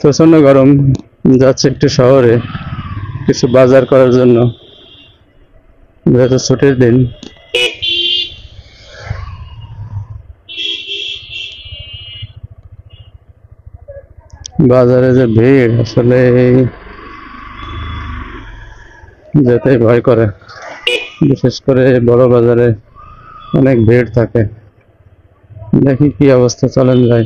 প্রচন্ড গরম। যাচ্ছে একটু শহরে কিছু বাজার করার জন্য, যেহেতু ছুটির দিন। বাজারে যে ভিড়, আসলে যেতেই ভয় করে। বিশেষ করে বড় বাজারে অনেক ভিড় থাকে। দেখি কি অবস্থা, চলেন যাই।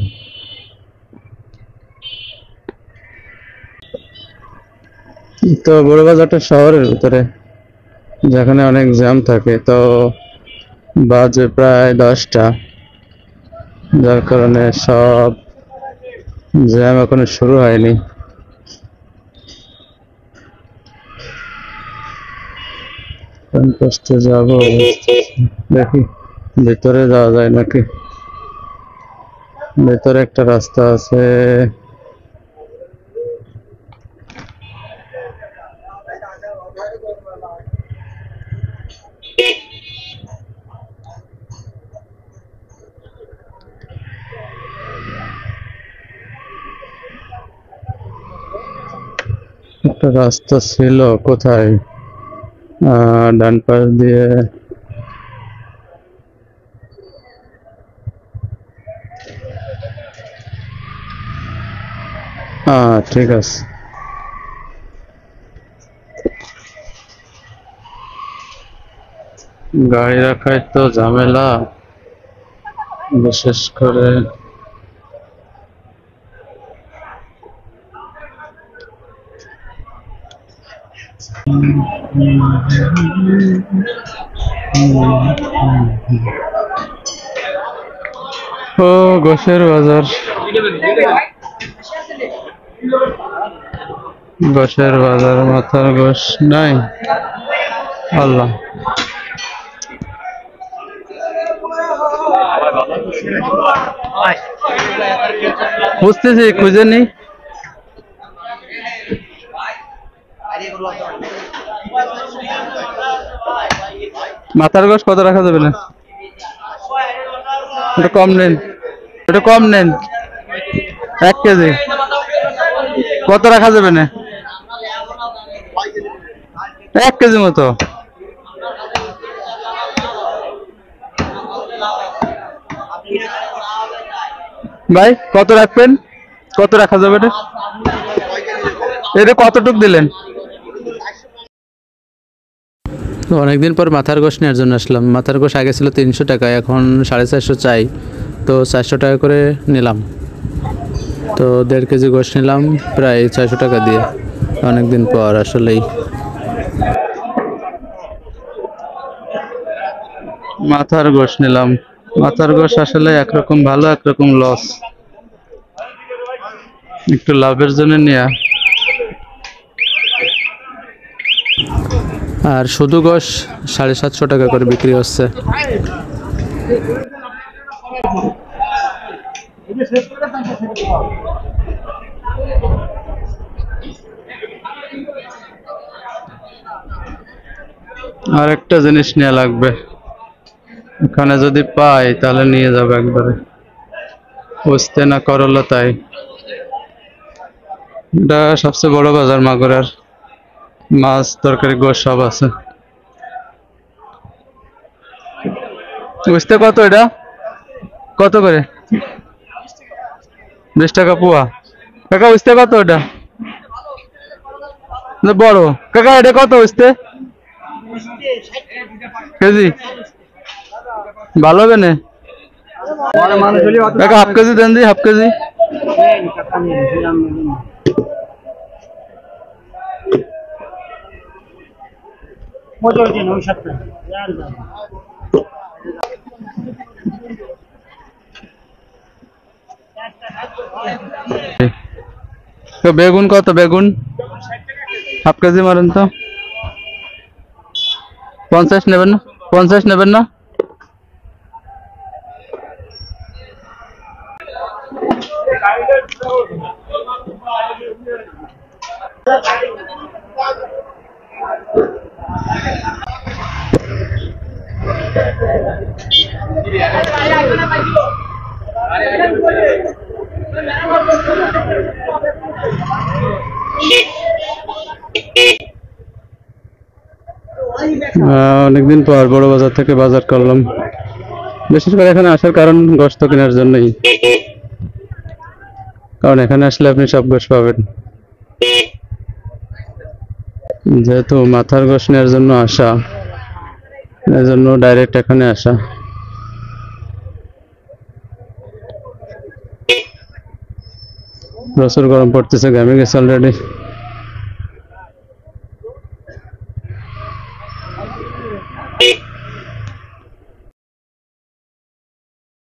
তো বড় বাজারটা শহরের ভিতরে, যেখানে অনেক জ্যাম থাকে। তো বাজে প্রায় 10টা, যার কারণে সব জ্যাম এখনো শুরু হয়নি। কোন কষ্টে যাবো, দেখি ভেতরে যাওয়া যায় নাকি। ভেতরে একটা রাস্তা আছে। একটা রাস্তা ছিল কোথায়, ডান পাশ দিয়ে। ঠিক আছে। গাড়ি রাখায় তো ঝামেলা, বিশেষ করে ও গোশের বাজার। গোশের বাজার, মাথার গোশ নাই। আল্লাহ, বুঝতেছি, খুঁজে নি। মাথার গোশ কত রাখা যাবে না? এটা কম নেন, এটা কম নেন। 1 কেজি কত রাখা যাবে না? 1 কেজি মতো। ভাই কত রাখবেন? কত রাখা যাবে না? এটা কতটুক দিলেন? অনেকদিন পর মাথার গোশ নেওয়ার জন্য আসলাম। মাথার গোশ আগে ছিল 300 টাকা, এখন 450 চাই। তো 400 টাকা করে নিলাম। তো 1.5 কেজি গোশ নিলাম প্রায় 600 টাকা দিয়ে। অনেকদিন পর আসলেই মাথার গোশ নিলাম। মাথার গোশ আসলে একরকম ভালো, একরকম লস। একটু লাভের জন্য নেয়া। আর শুধু গোশ 750 টাকা করে বিক্রি হচ্ছে। আর একটা জিনিস নেওয়া লাগবে, এখানে যদি পাই তাহলে নিয়ে যাবো একবারে। বুঝতে না করলো তাই। এটা সবচেয়ে বড় বাজার মাগুরার। মাছ, তরকারি, গোশ সব আছে। বুঝতে কত? এটা কত করে? 20 টাকা পোয়া। কাকা বুঝতে কত? এটা বড় কাকা, এটা কত বুঝতে কেজি? ভালো হবে না কাকা? হাফ কেজি দেন দি, হাফ কেজি। বেগুন কত? বেগুন হাফ কেজি মারেন তো। 50 নেবেন না? 50 নেবেন না? অনেকদিন পর বড় বাজার থেকে বাজার করলাম। বিশেষ করে এখানে আসার কারণ গোশত কেনার জন্যই, কারণ এখানে আসলে আপনি সব গোশ পাবেন। যেহেতু মাথার গোশ নেওয়ার জন্য আসা, এর জন্য ডাইরেক্ট এখানে আসা। প্রচুর গরম পড়তেছে, ঘামে গেছে অলরেডি।